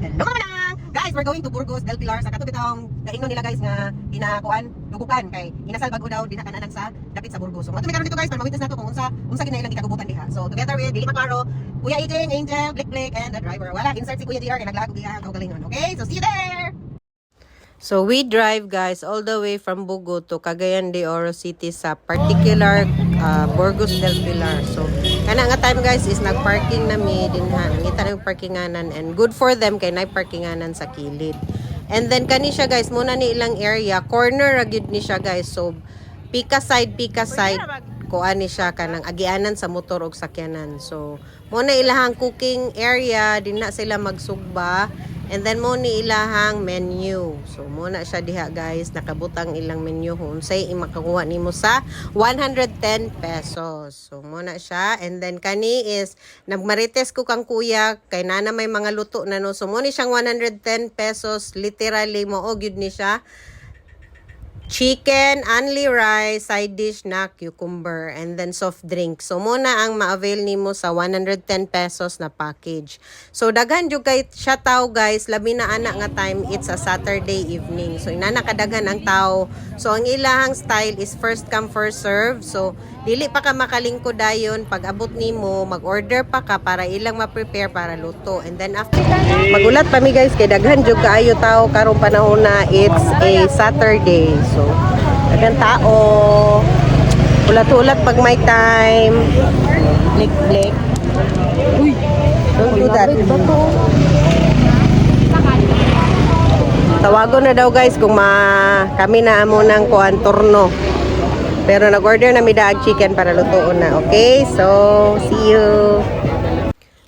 Hello mga manang! Guys, we're going to Burgos del Pilar sa katong bitong kaingnon nila guys nga ginakuan, dugukan kay inasal bago daw dinakananan sa dapit sa Burgos. So, matumi karon dito guys para ma-witness nato kung unsa ginailang gikagubutan diha. So, together with Dili Macaro, Kuya Ejeng, Angel, Blick, and the driver. Wala, insert si Kuya DR kay naglago diha ang galingon. Okay? So, see you there! So we drive guys all the way from Bugo to Cagayan de Oro City sa particular Burgos del Pilar. So kana nga time guys is nagparking nami dinha. Nangita na yung parkinganan and good for them kay nay parkinganan sa kilid. And then kani siya guys muna ni ilang area corner ra gyud ni siya guys. So pika side kuan ni siya kanang agianan sa motor ug sakyanan. So muna ilahang cooking area dinha sila magsugba. And then mo ni ilahang menu. So muna siya diha guys, nakabutang ilang menu hon. Say makakuha nimo sa 110 pesos. So muna siya and then kani is nagmarites ko kang kuya kay nana may mga luto na no. So mo ni siyang 110 pesos, literally mo og gyud ni siya. Chicken, only rice, side dish na cucumber, and then soft drink. So, muna ang ma-avail nimo sa 110 pesos na package. So, daghan jud kay siya tao guys. Labi na anak nga time, it's a Saturday evening. So, inana kadaghan ang tao. So, ang ilahang style is first come, first serve. So, dili pa ka makalingkod dayon. Pag abot nimo, mag-order pa ka para ilang ma-prepare para luto. And then after, magulat pa mi guys, kay daghan jud kaayo tao karong panahon na it's a Saturday. So, daghang tao. Ulat-ulat pag may time. Blik. Uy, don't do that. Tawagon na daw guys kung kami na amo ng kuan turno. Pero nag-order na mi daag chicken para lutoon na. Okay? So, see you.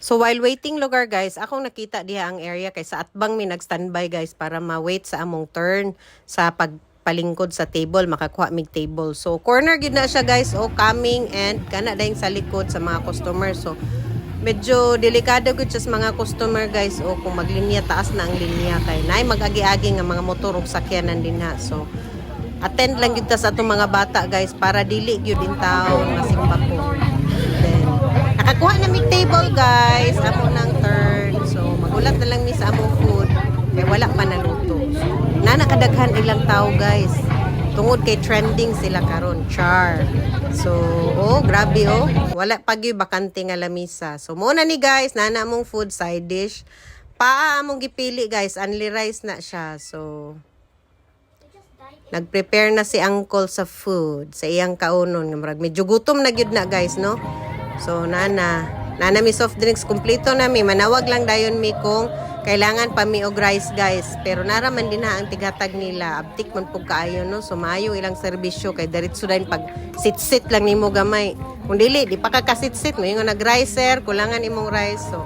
So while waiting lugar guys, akong nakita diha ang area kay sa atbang mi nag-standby guys para ma-wait sa among turn sa pagpalingkod sa table, makakuha mig table. So corner gid na siya guys, coming and kana dayong sa likod sa mga customer. So medyo delikado gud sa mga customer guys kung maglinya taas na ang linya kay naay mag-agi-agi nga mga motor ug sakyanan dinha. So attend lang gid ta sa atong mga bata guys para dili gyud in taon masimba ko. Then nakakuha na mig table guys, ako nang turn. So magulat na lang mi sa among food kay wala pa naluto. So, nakadaghan ilang tao guys. Tungod kay trending sila karon, char. So grabe wala pa gyud bakante nga lamisa. So muna ni guys, nana among food side dish. Paa among gipili guys, only rice na siya. So nag-prepare na si uncle sa food, sa iyang kaunon. Medyo gutom na gyud na guys, no? So, nana mi soft drinks, kumpleto na mi. Manawag lang dayon mi kung kailangan pa mi og rice guys. Pero naraman din na ang tigatag nila. Abtik man po kaayo, no? So, maayo ilang serbisyo. Kay daritso dahil pag sit-sit lang nimo gamay. Kung dili, di pa ka kasit-sit. May nga nag-rice, sir. Kulangan imong rice. So,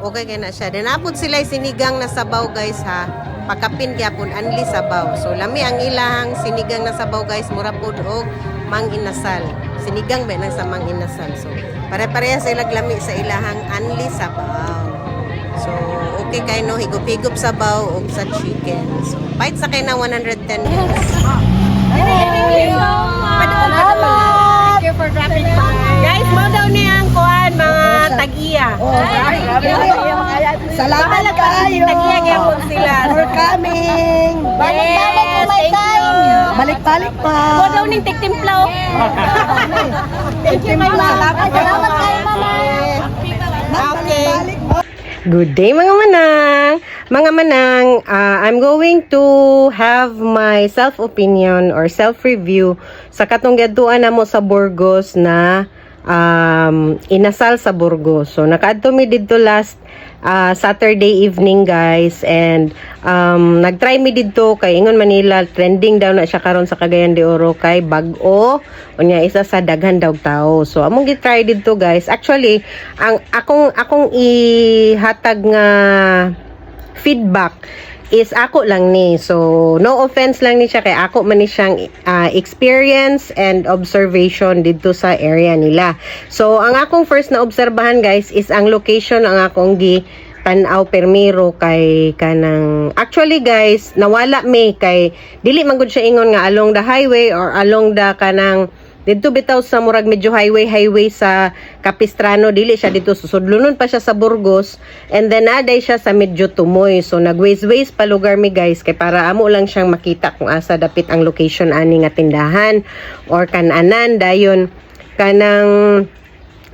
okay kaya na siya. Then, napod sila sinigang na sabaw guys, ha? Pakapin gyapon anli sabaw. So lami ang ilahang sinigang na sabaw guys, mura pod og mang inasal. Sinigang ba nang sa mang inasal. So pare-pareha sila lami sa ilahang anli sabaw. So okay kay no higop-higop sabaw og sa chicken. So bite sa kay na 110 pesos. Thank you for dropping by. Guys, mo daw ni ang kuan mga tag-iya. Salamat kayo. Tag-iya gyapon sila. For coming. Balik-balik kung may time. Balik-balik pa. Mo daw ning tigtimplaw. Thank you, mama. Salamat kayo, mama. Okay. Good day mga manang. Mga manang, I'm going to have my self-opinion or self-review sa katong gaduan namo sa Burgos na inasal sa Burgos. So nakaadto mi didto last Saturday evening guys and nagtry mi didto kay ingon Manila trending daw na siya karon sa Cagayan de Oro kay bag-o unya isa sa daghan daw tao. So among gitry didto guys. Actually ang akong ihatag nga feedback is ako lang ni. So, no offense lang ni siya kay ako man ni siyang experience and observation dito sa area nila. So, ang akong first na obserbahan guys is ang location ang akong tanaw permiro kay kanang actually guys nawala may kay dili man gud siya ingon nga along the highway or along the kanang dito bitaw sa murag medyo highway sa Capistrano, dili siya dito susudlunon pa siya sa Burgos, and then aday siya sa medyo Tumoy. So nagways pa lugar mi guys kay para amo lang siyang makita kung asa dapit ang location ani nga tindahan or kananan dayon kanang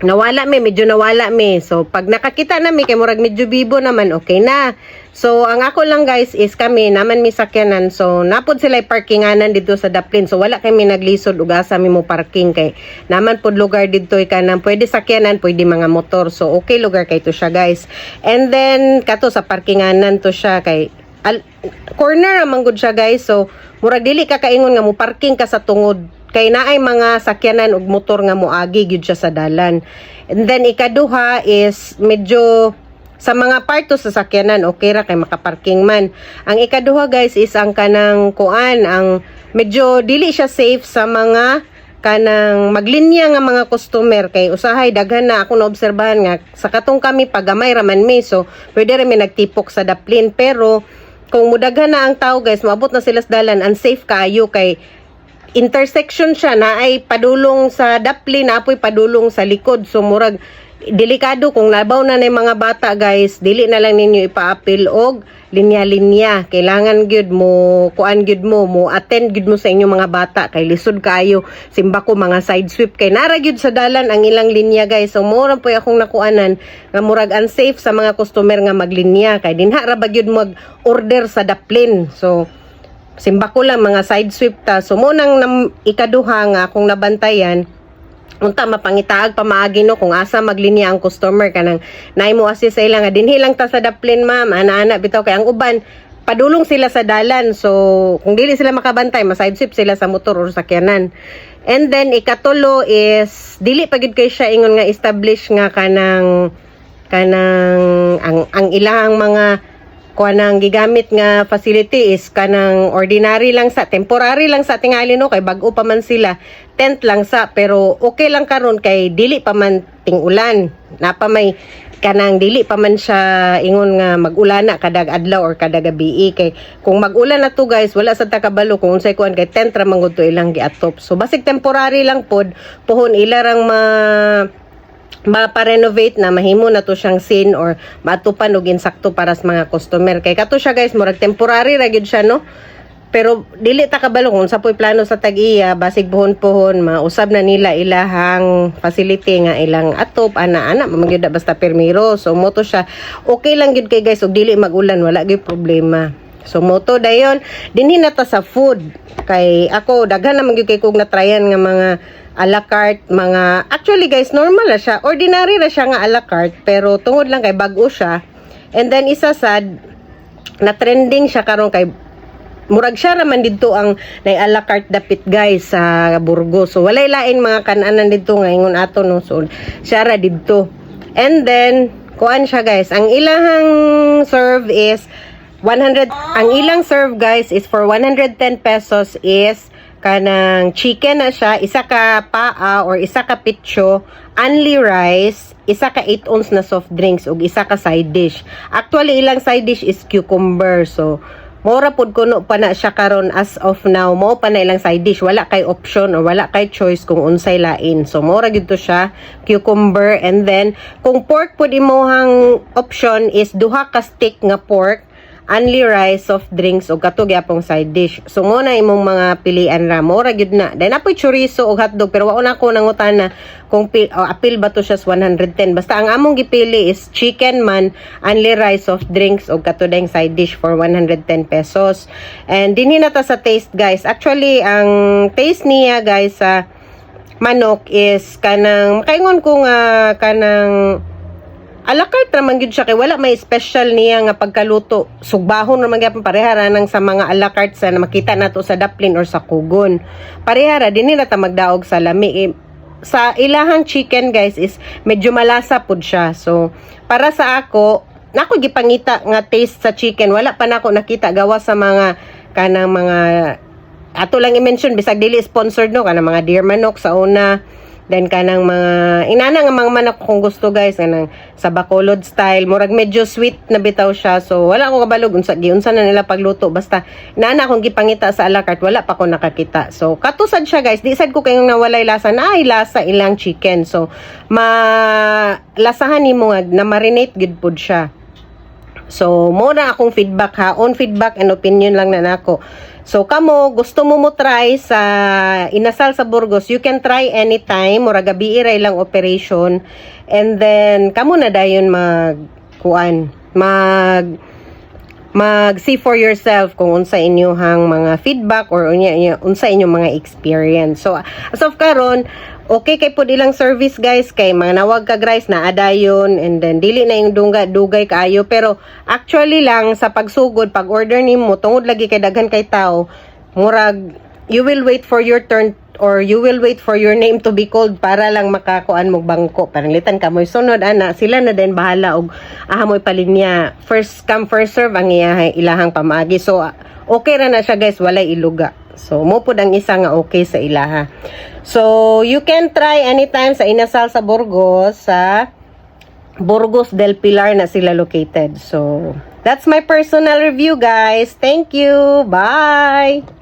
medyo nawala mi. So pag nakakita na mi kay murag medyo bibo naman, okay na. So ang ako lang guys is kami naman mi sakyanan, so napod sila parkinganan dito sa Daplin, so wala kami naglisod ug asa mi mo parking kay naman pod lugar dito kanang pwede sakyanan, pwede mga motor, so okay lugar kay to siya guys. And then kato sa parkinganan to siya kay corner amang gud siya guys, so murag dili ka kaingon nga mo parking ka sa tungod kay naay mga sakyanan ug motor nga moagi gyud siya sa dalan. And then ikaduha is medyo sa mga parto sa sakyanan okay ra kay makaparking man. Ang ikaduha guys is ang kanang kuan, ang medyo dili siya safe sa mga kanang maglinya nga mga customer kay usahay daghan na ako naobserbahan nga sa katong kami pagamay raman mi, so pwede ra mi nagtipok sa Daplin, pero kung mudaghan na ang tao guys maabot na sila sa dalan, unsafe kaayo kay intersection siya na ay padulong sa Daplin, apoy padulong sa likod, so murag delikado kung labaw na ng mga bata guys, dili na lang ninyo ipaapil og linya-linya, kailangan gyud mo kuan gyud mo attend gyud mo sa inyong mga bata kay lisod kayo, simba ko mga side sweep kay nara gyud sa dalan ang ilang linya guys. So mo ra po akong nakuanan nga murag unsafe sa mga customer nga maglinya kay dinha ra ba gyud mag order sa Daplin, so simba ko lang mga side sweep ta. So mo nang ikaduha nga akong nabantayan unta mapangitaag pamaagi no kung asa maglinya ang customer kanang naay mo assist sa ila nga dinhi lang ta sa Daplin ma'am, ana bitaw kay ang uban padulong sila sa dalan, so kung dili sila makabantay ma-side sweep sila sa motor or sakyanan. And then ikatulo is dili pa gid kay siya ingon nga establish nga kanang ang ilang mga kuanang gigamit nga facility is kanang ordinary lang sa temporary lang sa tingali no kay bag-o pa man sila, tent lang sa, pero okay lang karon kay dili pa man ting-ulan, napa may kanang dili pa man siya ingon nga mag-ulana kadag adlaw or kadag gabi kay kung mag-ulan na to guys wala sa takabalo kung unsay kuan kay tent ra man gud to ilang giatop, so basig temporary lang pod puhon ilarang pa-renovate na mahimo na to siyang scene or matupan og insakto para sa mga customer kay kato siya guys murag temporary ra gyud siya no, pero dili ta kabalo kung sa poy plano sa tag-iya basig buhon-puhon mausab na nila ilahang facility nga ilang atop ana magyud basta permiro, so moto siya okay lang gyud kay guys ug dili mag-ulan wala gyud problema. So moto dayon dinhi na ta sa food kay ako daghan naman gyud kay kog na-tryan nga mga a la carte, mga actually guys normal na siya, ordinary na siya nga a la carte, pero tungod lang kay bag-o siya. And then isa sad na trending siya karon kay murag siya raman dito ang nay a la carte dapit guys sa Burgos, so walay lain mga kananan dito nga ingon ato no, so siya ra dito. And then kuan siya guys, ang ilahang serve is 100, ang ilang serve guys is for 110 pesos is kanang chicken na siya, isa ka paa or isa ka pitso, only rice, isa ka 8 ounce na soft drinks ug isa ka side dish. Actually ilang side dish is cucumber, so mora pud kuno pa na siya karon as of now, mo pa na ilang side dish, wala kay option or wala kay choice kung unsay lain, so mora gid to siya cucumber. And then kung pork pud imohang option is duha ka stick nga pork, only rice, soft drinks o kato gyapong side dish. So mo na imong mga pilian ra, mora gyud na. Then apoy chorizo o hotdog, pero wa na ko nangutana kung apil ba to siya sa 110. Basta ang among gipili is chicken man, only rice, soft drinks o kato dayng side dish for 110 pesos. And dinhi na ta sa taste guys. Actually ang taste niya guys sa manok is kanang makaingon ko nga kanang a la carte naman gyud siya kay wala may special niya nga pagkaluto. Sugbahon naman gyapon parehara nang sa mga a la carte sa na makita nato sa Daplin or sa Kugon. Parehara dinhi na ta magdaog sa lami. Sa ilahang chicken guys is medyo malasa pud siya. So para sa ako gipangita nga taste sa chicken wala pa nako nakita gawa sa mga kanang mga ato lang i-mention bisag dili sponsored no kanang mga deer manok sa una. Then kanang mga inana nga mga manok kung gusto guys kanang sa Bacolod style, murag medyo sweet na bitaw siya. So wala ko kabalog unsa na nila pagluto, basta inana akong gipangita sa a la carte, wala pa ko nakakita. So katusad siya guys, di sad ko kayong nawalay lasa na ay lasa ilang chicken. So lasahan nimo nga na marinate gid pud siya. So, mo na akong feedback ha. On feedback and opinion lang na nako. So, kamo, gusto mo try sa inasal sa Burgos, you can try anytime. Mura gabi iray lang operation. And then, kamo na dayon mag-see for yourself kung unsa inyong mga feedback or unsa inyong mga experience. So, as of karon, okay kay pod ilang service guys, kay mga nawag ka guys na adayon, and then dili na yung dugay kaayo, pero actually lang sa pagsugod, pag order nimo tungod lagi kay daghan kay tao, murag you will wait for your turn or you will wait for your name to be called para lang makakuan mo bangko. Pananglitan ka mo'y sunod ana, sila na din bahala og mo'y palinya. First come first serve ang ilahang pamaagi. So okay ra na siya guys, walay iluga. So mo pud ang isa nga okay sa ilaha. So you can try anytime sa inasal sa Burgos, sa Burgos del Pilar na sila located. So that's my personal review guys. Thank you. Bye.